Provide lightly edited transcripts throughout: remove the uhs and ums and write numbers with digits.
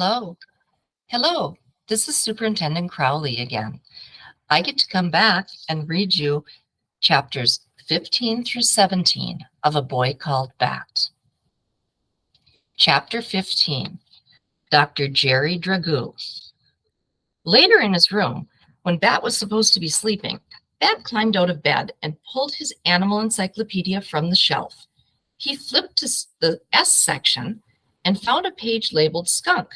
Hello. Hello. This is Superintendent Crowley again. I get to come back and read you chapters 15 through 17 of A Boy Called Bat. Chapter 15, Dr. Jerry Dragoo. Later in his room, when Bat was supposed to be sleeping, Bat climbed out of bed and pulled his animal encyclopedia from the shelf. He flipped to the S section and found a page labeled Skunk.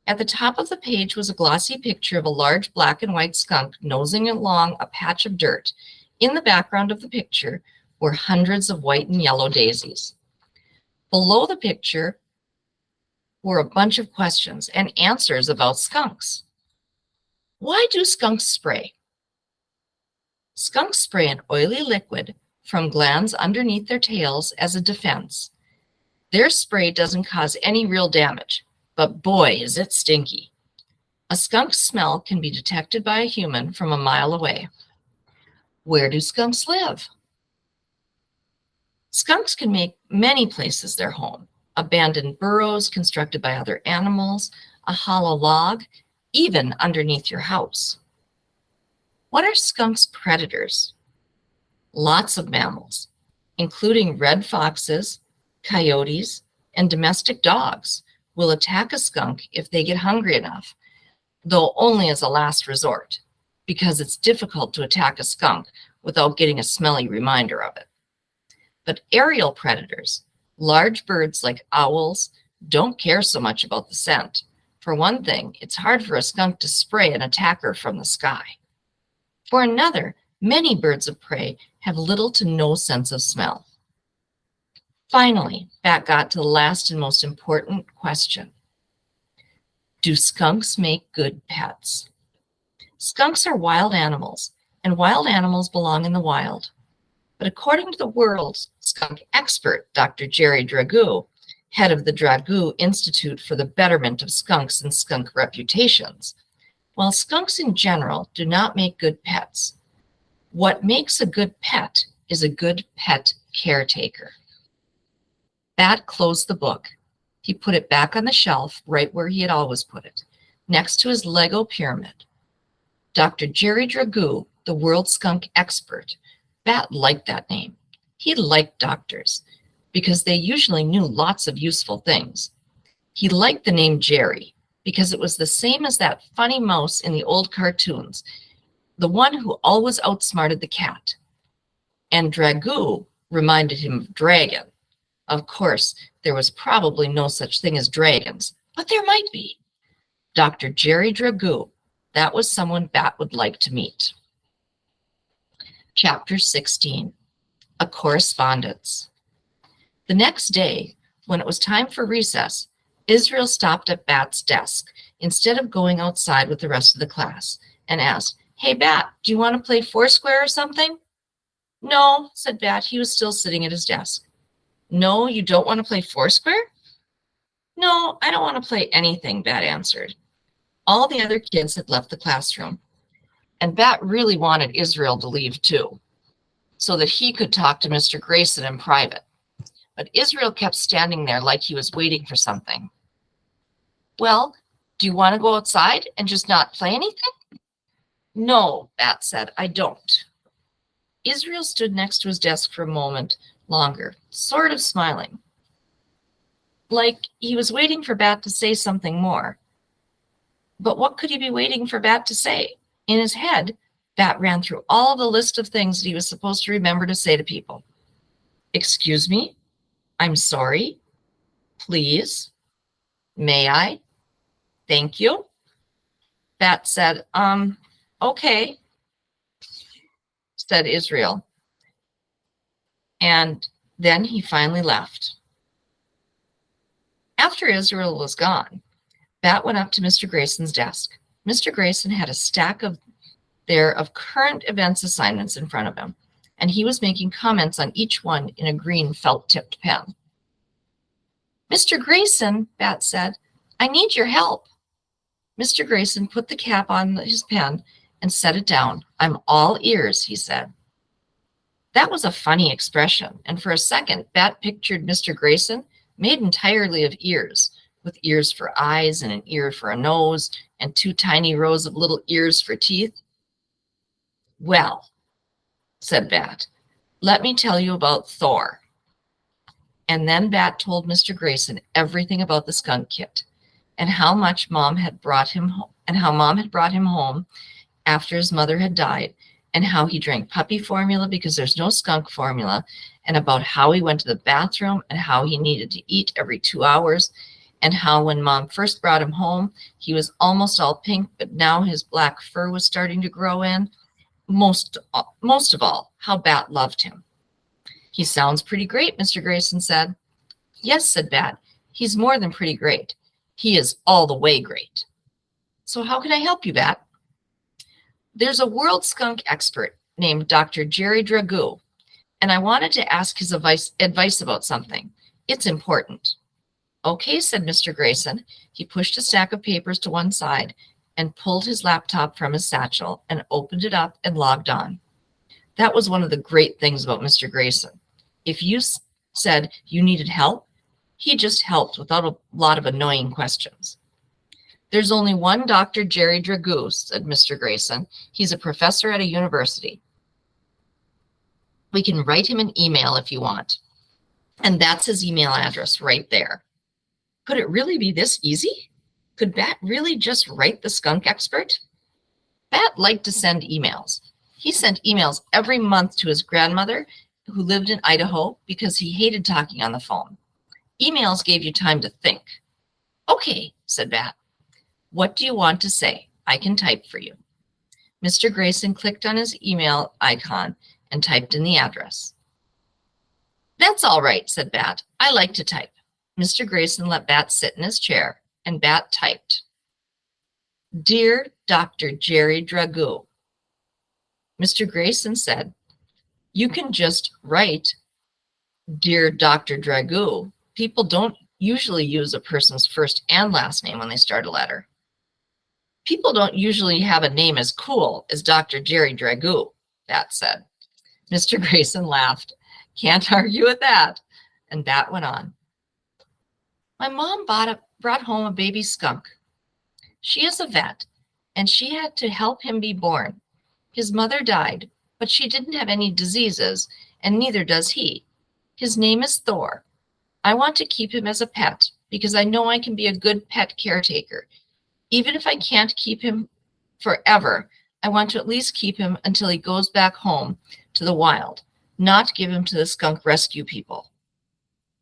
At the top of the page was a glossy picture of a large black and white skunk nosing along a patch of dirt. In the background of the picture were hundreds of white and yellow daisies. Below the picture were a bunch of questions and answers about skunks. Why do skunks spray? Skunks spray an oily liquid from glands underneath their tails as a defense. Their spray doesn't cause any real damage, but boy, is it stinky. A skunk's smell can be detected by a human from a mile away. Where do skunks live? Skunks can make many places their home. Abandoned burrows constructed by other animals, a hollow log, even underneath your house. What are skunks' predators? Lots of mammals, including red foxes, coyotes, and domestic dogs, will attack a skunk if they get hungry enough, though only as a last resort, because it's difficult to attack a skunk without getting a smelly reminder of it. But aerial predators, large birds like owls, don't care so much about the scent. For one thing, it's hard for a skunk to spray an attacker from the sky. For another, many birds of prey have little to no sense of smell. Finally, Bat got to the last and most important question. Do skunks make good pets? Skunks are wild animals, and wild animals belong in the wild. But according to the world's skunk expert, Dr. Jerry Dragoo, head of the Dragoo Institute for the Betterment of Skunks and Skunk Reputations, while skunks in general do not make good pets, what makes a good pet is a good pet caretaker. Bat closed the book. He put it back on the shelf right where he had always put it, next to his Lego pyramid. Dr. Jerry Dragoo, the world skunk expert, Bat liked that name. He liked doctors because they usually knew lots of useful things. He liked the name Jerry because it was the same as that funny mouse in the old cartoons, the one who always outsmarted the cat. And Dragoo reminded him of dragon. Of course, there was probably no such thing as dragons, but there might be. Dr. Jerry Dragoo, that was someone Bat would like to meet. Chapter 16, A Correspondence. The next day, when it was time for recess, Israel stopped at Bat's desk instead of going outside with the rest of the class and asked, "Hey, Bat, do you want to play Foursquare or something?" "No," said Bat. He was still sitting at his desk. "No, you don't want to play Foursquare?" "No, I don't want to play anything," Bat answered. All the other kids had left the classroom, and Bat really wanted Israel to leave too, so that he could talk to Mr. Grayson in private. But Israel kept standing there like he was waiting for something. "Well, do you want to go outside and just not play anything?" "No," Bat said, "I don't." Israel stood next to his desk for a moment longer, sort of smiling, like he was waiting for Bat to say something more. But what could he be waiting for Bat to say? In his head, Bat ran through all the list of things that he was supposed to remember to say to people. "Excuse me? I'm sorry. Please. May I? Thank you." Bat said, "Okay," said Israel. And then he finally left. After Israel was gone, Bat went up to Mr. Grayson's desk. Mr. Grayson had a stack of current events assignments in front of him, and he was making comments on each one in a green felt-tipped pen. "Mr. Grayson," Bat said, "I need your help." Mr. Grayson put the cap on his pen and set it down. "I'm all ears," he said. That was a funny expression, and for a second, Bat pictured Mr. Grayson made entirely of ears, with ears for eyes and an ear for a nose and two tiny rows of little ears for teeth? Well, said Bat, let me tell you about Thor. And then Bat told Mr. Grayson everything about the skunk kit and how much Mom had brought him home, and how Mom had brought him home after his mother had died, and how he drank puppy formula because there's no skunk formula, and about how he went to the bathroom and how he needed to eat every 2 hours, and how when Mom first brought him home, he was almost all pink, but now his black fur was starting to grow in. Most of all, how Bat loved him. He sounds pretty great, Mr. Grayson said. Yes, said Bat. He's more than pretty great. He is all the way great. So how can I help you, Bat? There's a world skunk expert named Dr. Jerry Dragoo, and I wanted to ask his advice about something. It's important. Okay, said Mr. Grayson. He pushed a stack of papers to one side and pulled his laptop from his satchel and opened it up and logged on. That was one of the great things about Mr. Grayson. If you said you needed help, he just helped without a lot of annoying questions. There's only one Dr. Jerry Dragoo, said Mr. Grayson. He's a professor at a university. We can write him an email if you want. And that's his email address right there. Could it really be this easy? Could Bat really just write the skunk expert? Bat liked to send emails. He sent emails every month to his grandmother, who lived in Idaho, because he hated talking on the phone. Emails gave you time to think. Okay, said Bat. What do you want to say? I can type for you. Mr. Grayson clicked on his email icon and typed in the address. That's all right, said Bat. I like to type. Mr. Grayson let Bat sit in his chair, and Bat typed. Dear Dr. Jerry Dragoo. Mr. Grayson said, you can just write, Dear Dr. Dragoo. People don't usually use a person's first and last name when they start a letter. People don't usually have a name as cool as Dr. Jerry Dragoo, Bat said. Mr. Grayson laughed. Can't argue with that. And Bat went on. My mom brought home a baby skunk. She is a vet, and she had to help him be born. His mother died, but she didn't have any diseases, and neither does he. His name is Thor. I want to keep him as a pet because I know I can be a good pet caretaker. Even if I can't keep him forever, I want to at least keep him until he goes back home to the wild, not give him to the skunk rescue people.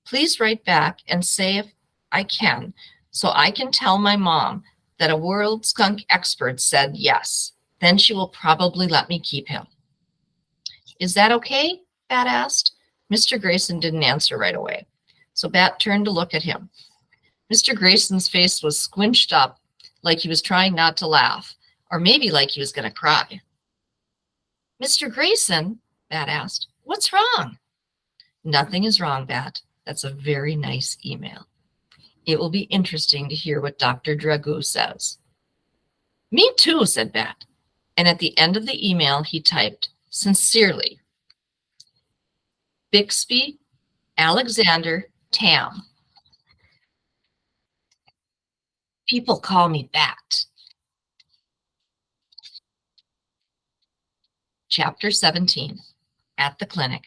Please write back and say if I can, so I can tell my mom that a world skunk expert said yes. Then she will probably let me keep him. Is that okay? Bat asked. Mr. Grayson didn't answer right away, so Bat turned to look at him. Mr. Grayson's face was squinched up like he was trying not to laugh, or maybe like he was going to cry. Mr. Grayson, Bat asked, what's wrong? Nothing is wrong, Bat. That's a very nice email. It will be interesting to hear what Dr. Dragoo says. Me too, said Bat. And at the end of the email, he typed, sincerely, Bixby Alexander Tam. People call me Bat. Chapter 17, At the Clinic.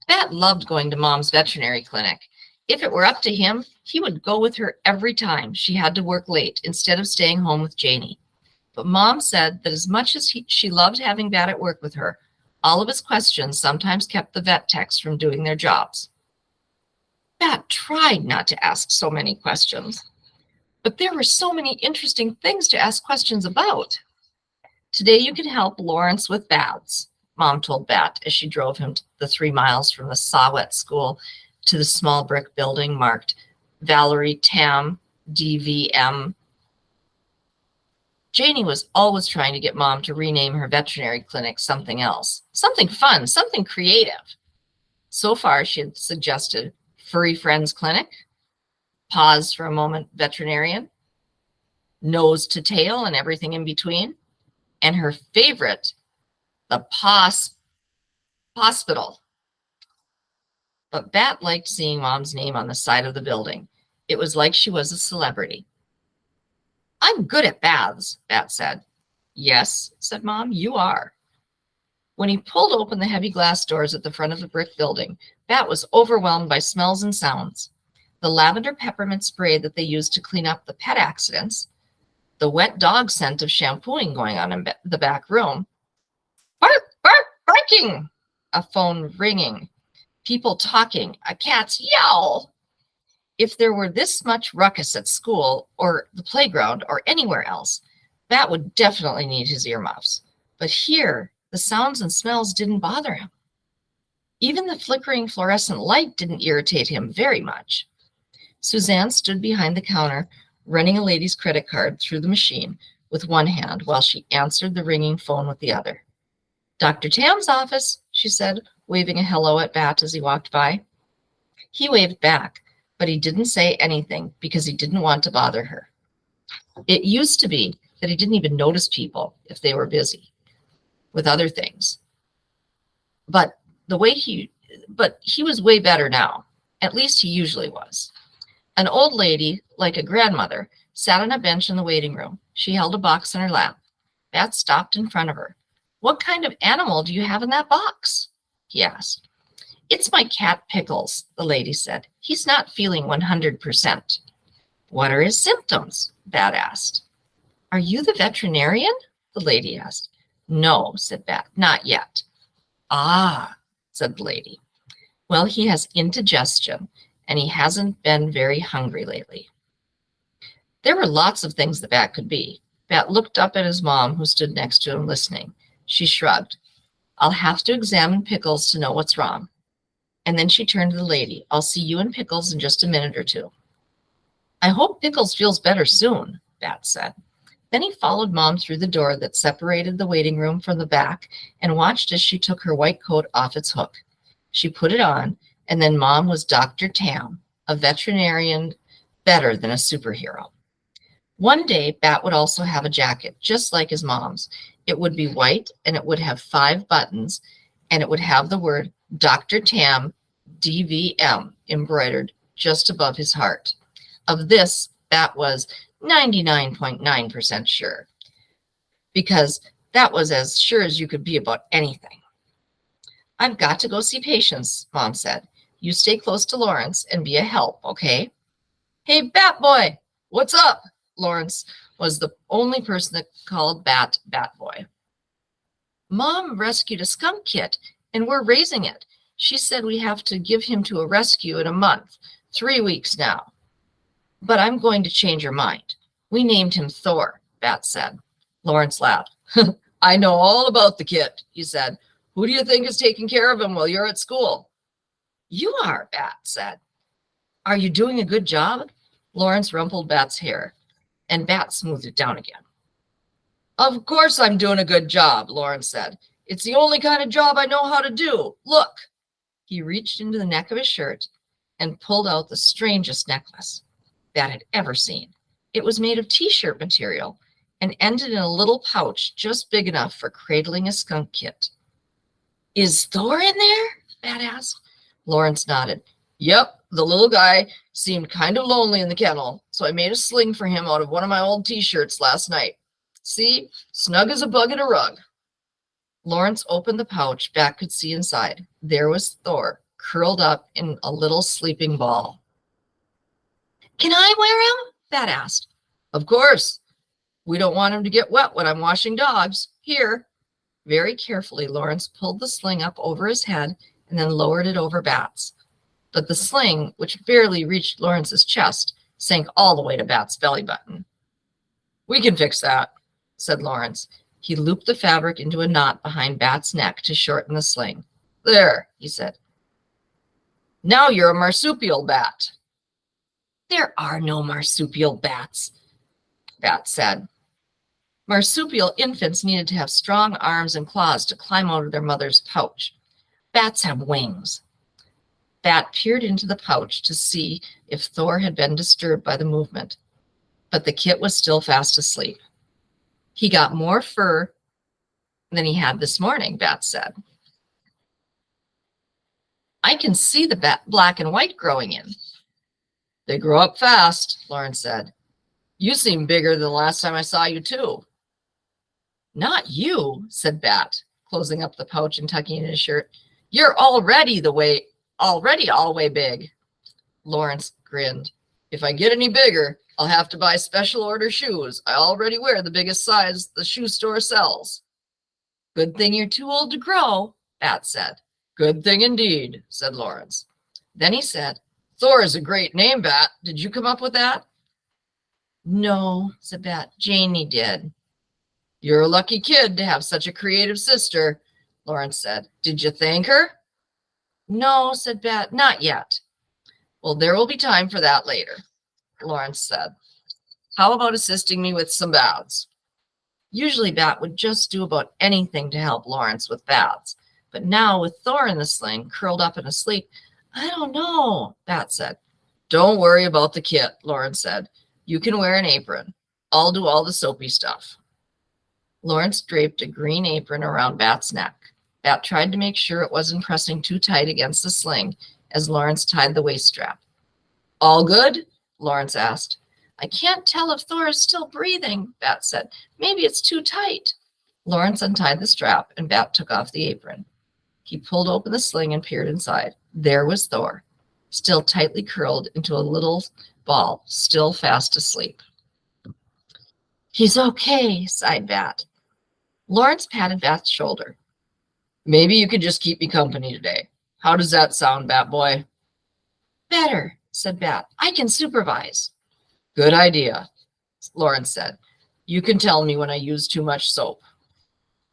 Bat loved going to Mom's veterinary clinic. If it were up to him, he would go with her every time she had to work late instead of staying home with Janie. But Mom said that as much as she loved having Bat at work with her, all of his questions sometimes kept the vet techs from doing their jobs. Bat tried not to ask so many questions, but there were so many interesting things to ask questions about. Today you can help Lawrence with baths, Mom told Bat as she drove him the 3 miles from the Sawet School to the small brick building marked Valerie Tam DVM. Janie was always trying to get Mom to rename her veterinary clinic something else, something fun, something creative. So far, she had suggested Furry Friends Clinic, Pause for a Moment Veterinarian, Nose to Tail and everything in between, and her favorite, the Hospital. But Bat liked seeing Mom's name on the side of the building, It was like she was a celebrity. I'm good at baths, Bat said. Yes, said Mom, you are. When he pulled open the heavy glass doors at the front of the brick building, Bat was overwhelmed by smells and sounds. The lavender peppermint spray that they used to clean up the pet accidents, the wet dog scent of shampooing going on in the back room. Bark, bark, barking! A phone ringing. People talking. A cat's yowl. If there were this much ruckus at school or the playground or anywhere else, Bat would definitely need his earmuffs. But here, the sounds and smells didn't bother him. Even the flickering fluorescent light didn't irritate him very much. Suzanne stood behind the counter, running a lady's credit card through the machine with one hand while she answered the ringing phone with the other. Dr. Tam's office, she said, waving a hello at Bat as he walked by. He waved back, but he didn't say anything because he didn't want to bother her. It used to be that he didn't even notice people if they were busy with other things. But he was way better now. At least he usually was. An old lady, like a grandmother, sat on a bench in the waiting room. She held a box in her lap. Bat stopped in front of her. What kind of animal do you have in that box? He asked. It's my cat Pickles, the lady said. He's not feeling 100%. What are his symptoms? Bat asked. Are you the veterinarian? The lady asked. No, said Bat, not yet. Ah, said the lady. Well, he has indigestion, and he hasn't been very hungry lately. There were lots of things the Bat could be. Bat looked up at his mom, who stood next to him listening. She shrugged. I'll have to examine Pickles to know what's wrong. And then she turned to the lady. I'll see you and Pickles in just a minute or two. I hope Pickles feels better soon, Bat said. Then he followed Mom through the door that separated the waiting room from the back and watched as she took her white coat off its hook. She put it on, and then Mom was Dr. Tam, a veterinarian better than a superhero. One day, Bat would also have a jacket, just like his mom's. It would be white, and it would have 5 buttons, and it would have the word Dr. Tam, DVM, embroidered just above his heart. Of this, Bat was 99.9% sure, because that was as sure as you could be about anything. I've got to go see patients, Mom said. You stay close to Lawrence and be a help, okay? Hey, Bat Boy, what's up? Lawrence was the only person that called Bat Boy. Mom rescued a skunk kit, and we're raising it. She said we have to give him to a rescue in a month, 3 weeks now. But I'm going to change her mind. We named him Thor, Bat said. Lawrence laughed. I know all about the kid, he said. Who do you think is taking care of him while you're at school? You are, Bat said. Are you doing a good job? Lawrence rumpled Bat's hair, and Bat smoothed it down again. Of course I'm doing a good job, Lawrence said. It's the only kind of job I know how to do. Look. He reached into the neck of his shirt and pulled out the strangest necklace Bat had ever seen. It was made of t-shirt material and ended in a little pouch just big enough for cradling a skunk kit. Is Thor in there? Bat asked. Lawrence nodded. Yep, the little guy seemed kind of lonely in the kennel, so I made a sling for him out of one of my old t-shirts last night. See, snug as a bug in a rug. Lawrence opened the pouch. Bat could see inside. There was Thor, curled up in a little sleeping ball. Can I wear him? Bat asked. Of course. We don't want him to get wet when I'm washing dogs. Here. Very carefully, Lawrence pulled the sling up over his head and then lowered it over Bat's. But the sling, which barely reached Lawrence's chest, sank all the way to Bat's belly button. We can fix that, said Lawrence. He looped the fabric into a knot behind Bat's neck to shorten the sling. There, he said. Now you're a marsupial bat. There are no marsupial bats, Bat said. Marsupial infants needed to have strong arms and claws to climb out of their mother's pouch. Bats have wings. Bat peered into the pouch to see if Thor had been disturbed by the movement, but the kit was still fast asleep. He got more fur than he had this morning, Bat said. I can see the black and white growing in. They grow up fast, Lawrence said. You seem bigger than the last time I saw you, too. Not you, said Bat, closing up the pouch and tucking in his shirt. You're already all way big. Lawrence grinned. If I get any bigger, I'll have to buy special order shoes. I already wear the biggest size the shoe store sells. Good thing you're too old to grow, Bat said. Good thing indeed, said Lawrence. Then he said, Thor is a great name, Bat. Did you come up with that? No, said Bat. Janie did. You're a lucky kid to have such a creative sister, Lawrence said. Did you thank her? No, said Bat. Not yet. Well, there will be time for that later, Lawrence said. How about assisting me with some baths? Usually Bat would just do about anything to help Lawrence with baths. But now with Thor in the sling, curled up and asleep, I don't know, Bat said. Don't worry about the kit, Lawrence said. You can wear an apron. I'll do all the soapy stuff. Lawrence draped a green apron around Bat's neck. Bat tried to make sure it wasn't pressing too tight against the sling as Lawrence tied the waist strap. All good? Lawrence asked. I can't tell if Thor is still breathing, Bat said. Maybe it's too tight. Lawrence untied the strap and Bat took off the apron. He pulled open the sling and peered inside. There was Thor, still tightly curled into a little ball, still fast asleep. He's okay, sighed Bat. Lawrence patted Bat's shoulder. Maybe you could just keep me company today. How does that sound, Bat Boy? Better, said Bat. I can supervise. Good idea, Lawrence said. You can tell me when I use too much soap.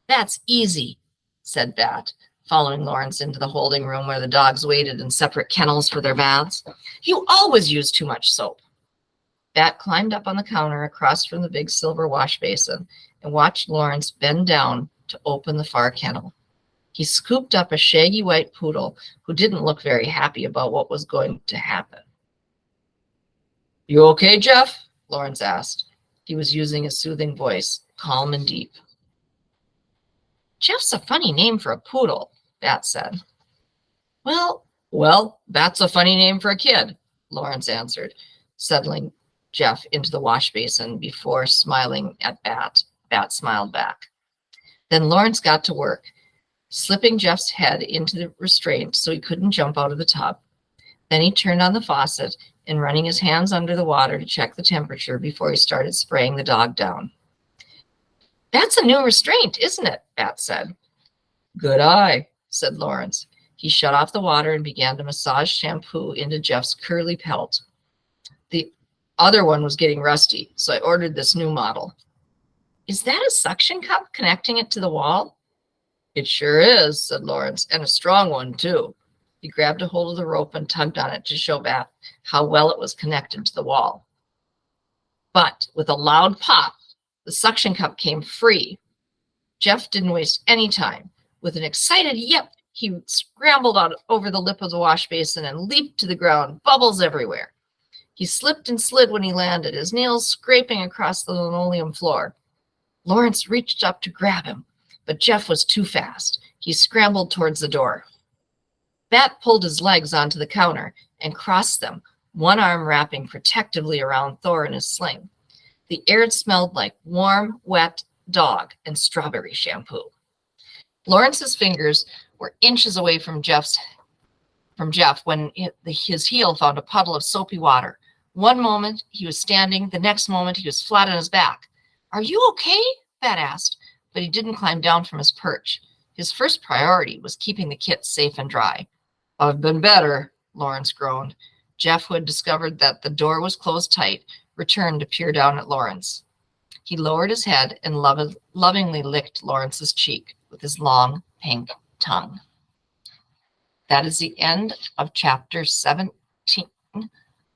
That's easy, said Bat, following Lawrence into the holding room where the dogs waited in separate kennels for their baths. You always use too much soap. Bat climbed up on the counter across from the big silver wash basin and watched Lawrence bend down to open the far kennel. He scooped up a shaggy white poodle who didn't look very happy about what was going to happen. You okay, Jeff? Lawrence asked. He was using a soothing voice, calm and deep. Jeff's a funny name for a poodle, Bat said. Well, that's a funny name for a kid, Lawrence answered, settling Jeff into the wash basin before smiling at Bat. Bat smiled back. Then Lawrence got to work, slipping Jeff's head into the restraint so he couldn't jump out of the tub. Then he turned on the faucet and running his hands under the water to check the temperature before he started spraying the dog down. That's a new restraint, isn't it? Bat said. Good eye, said Lawrence. He shut off the water and began to massage shampoo into Jeff's curly pelt. The other one was getting rusty, so I ordered this new model. Is that a suction cup connecting it to the wall? It sure is, said Lawrence, and a strong one, too. He grabbed a hold of the rope and tugged on it to show Bat how well it was connected to the wall. But with a loud pop, the suction cup came free. Jeff didn't waste any time. With an excited yip, he scrambled out over the lip of the wash basin and leaped to the ground, bubbles everywhere. He slipped and slid when he landed, his nails scraping across the linoleum floor. Lawrence reached up to grab him, but Jeff was too fast. He scrambled towards the door. Bat pulled his legs onto the counter and crossed them, one arm wrapping protectively around Thor in his sling. The air smelled like warm, wet dog and strawberry shampoo. Lawrence's fingers were inches away from Jeff when his heel found a puddle of soapy water. One moment he was standing, the next moment he was flat on his back. Are you okay? Bat asked, but he didn't climb down from his perch. His first priority was keeping the kit safe and dry. I've been better, Lawrence groaned. Jeff, who had discovered that the door was closed tight, returned to peer down at Lawrence. He lowered his head and lovingly licked Lawrence's cheek with his long, pink tongue. That is the end of chapter 17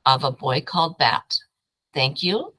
of A Boy Called Bat. Thank you